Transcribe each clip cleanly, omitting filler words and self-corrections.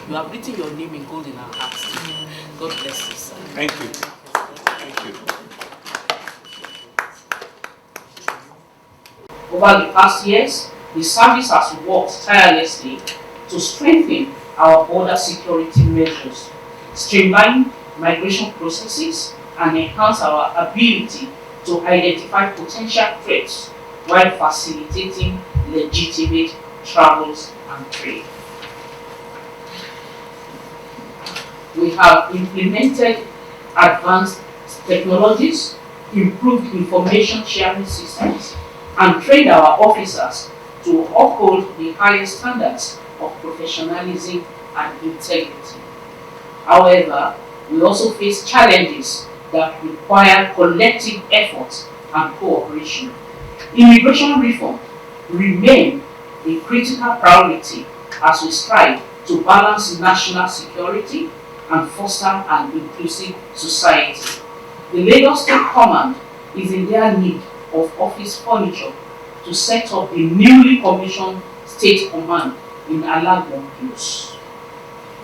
You have written your name in gold in our hearts. God bless you, sir. Thank you. Thank you. Over the past years, the service has worked tirelessly to strengthen our border security measures, streamline migration processes, and enhance our ability to identify potential threats while facilitating legitimate travels and trade. We have implemented advanced technologies, improved information sharing systems, and trained our officers to uphold the highest standards of professionalism and integrity. However, we also face challenges that require collective effort and cooperation. Immigration reform remains a critical priority as we strive to balance national security and foster an inclusive society. The Lagos State Command is in their need of office furniture to set up the newly commissioned State Command in Alagbon Hills.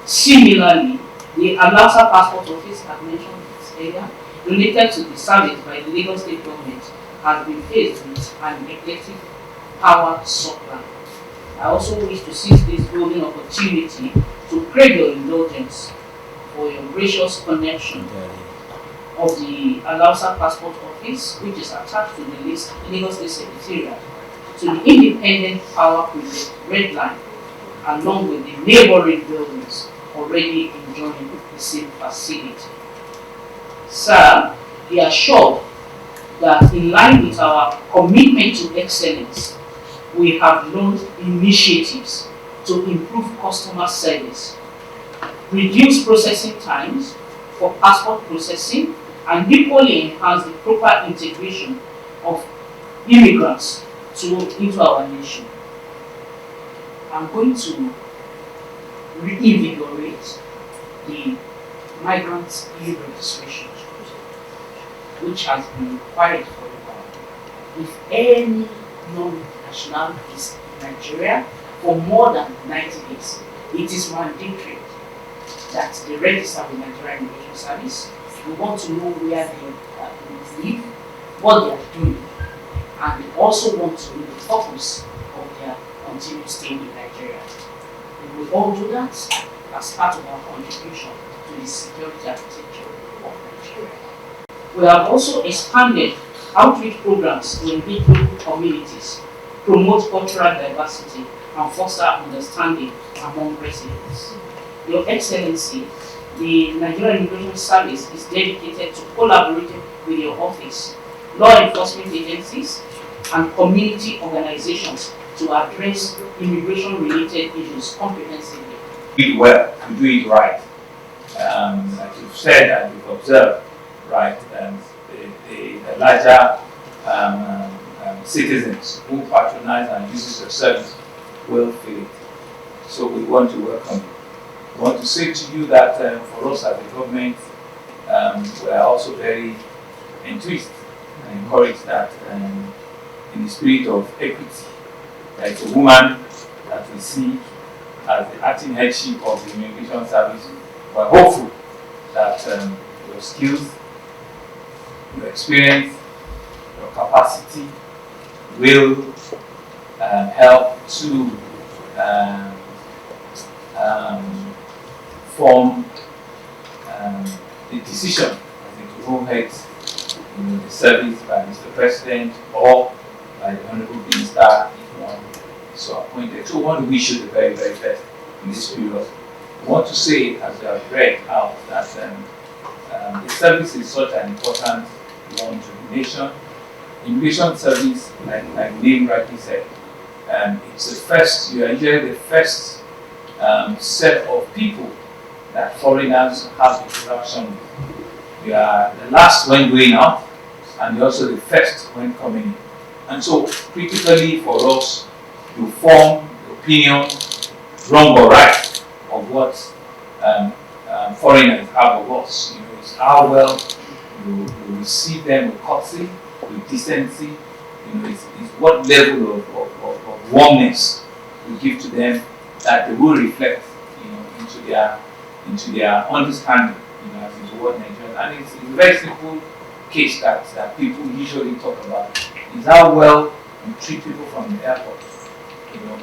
Similarly, the Alausa Passport Office, as mentioned this area, related to the service by the Lagos State Government, has been faced with an neglected power supply. I also wish to seize this golden opportunity to crave your indulgence for your gracious connection of the Alausa Passport Office, which is attached to the Lagos State Secretariat, to the Independent Power Project Red Line, along with the neighboring buildings already enjoying the same facility. Sir, be assured that in line with our commitment to excellence, we have launched initiatives to improve customer service, reduce processing times for passport processing, and equally enhance the proper integration of immigrants into our nation. I'm going to reinvigorate the migrant e-registration, which has been required for a while. If any non-national is in Nigeria for more than 90 days, it is mandatory that they register with Nigerian Immigration Service. We want to know where they live, what they are doing, and they also want to know the purpose of their continued stay in Nigeria. We will all do that as part of our contribution to the security architecture of Nigeria. We have also expanded outreach programs to engage local communities, promote cultural diversity, and foster understanding among residents. Your Excellency, the Nigerian Immigration Service is dedicated to collaborating with your office, law enforcement agencies, and community organizations to address immigration-related issues comprehensively. Do it well, you do it right. Like you've said and you've observed, right, the larger citizens who patronize and use your service will feel it. So we want to welcome you. I want to say to you that for us as a government, we are also very enthused and encouraged that in the spirit of equity, there is a woman that we see as the acting headship of the immigration service. We are hopeful that your skills, your experience, your capacity will help to form the decision to who heads the service by Mr. President or by the Honorable Minister if one is so appointed. So we want to wish you the very, very best in this period. We want to say, as you have read out, that the service is such an important one to the nation. Immigration service, like the name rightly said, it's the first, you are usually the first set of people that foreigners have interaction with. You are the last when going out, and you're also the first when coming in. And so, critically for us to form the opinion, wrong or right, of what foreigners have of us. You know, it's how well you receive them with courtesy, with decency. You know, it's what level of warmness you give to them that they will reflect, you know, in into their understanding, as into what Nigerians. And it's a very simple case that people usually talk about is how well you treat people from the airport.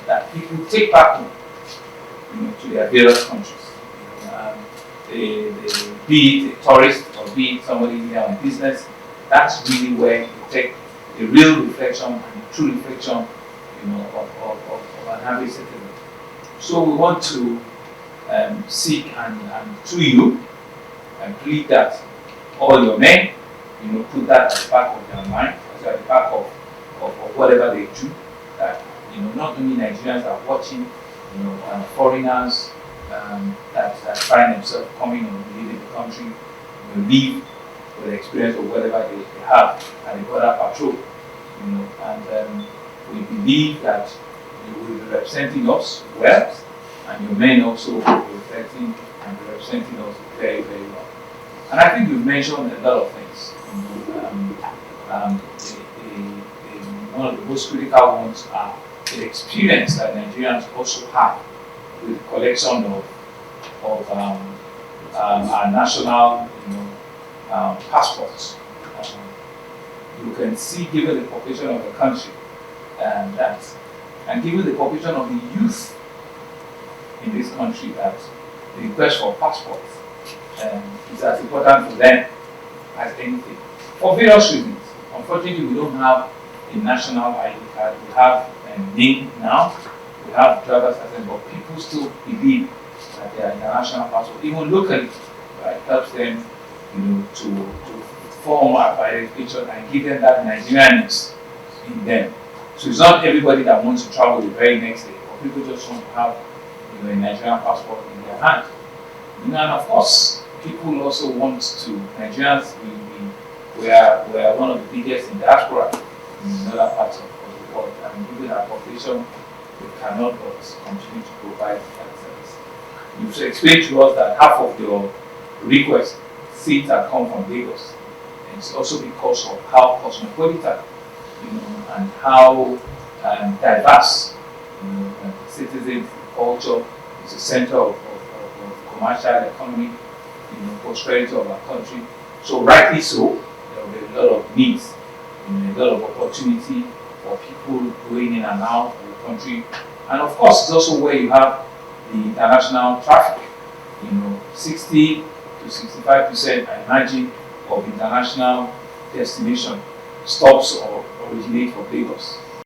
That people take back home, to their various countries. They be it a tourist or be it somebody there on business. That's really where you take the real reflection and the true reflection, of an average citizen. So we want to seek and through you and plead that all your men, put that at the back of their mind, at the back of whatever they do. That not only Nigerians are watching, foreigners that find themselves coming or leaving the country, leave with the experience of whatever they have at the border patrol, and we believe that you will be representing us well, and your men also will be reflecting and representing us very, very well. And I think you've mentioned a lot of things. One of the most critical ones are the experience that Nigerians also have with the collection of our national, passports. You can see, given the population of the country, and given the population of the youth in this country, that the request for passports is as important for them as anything, for various reasons. Unfortunately, we don't have a national ID card. We have a name now, we have driver's license, but people still believe that they are international passport, even locally. It helps them, to form a identification and give them that Nigerianness in them. So it's not everybody that wants to travel the very next day, but people just want to have, a Nigerian passport in their hand. And of course, people also want to. Nigerians, we are one of the biggest in diaspora in other parts of the world, and given our population, we cannot but continue to provide that service. You've explained to us that half of your requests seats that come from Lagos. And it's also because of how cosmopolitan, and how diverse, citizens, culture is the center of commercial economy, prosperity of our country. So rightly so, there will be a lot of needs, a lot of opportunity for people going in and out of the country. And of course, it's also where you have the international traffic. 60 to 65%, I imagine, of international destination stops or originate from Lagos.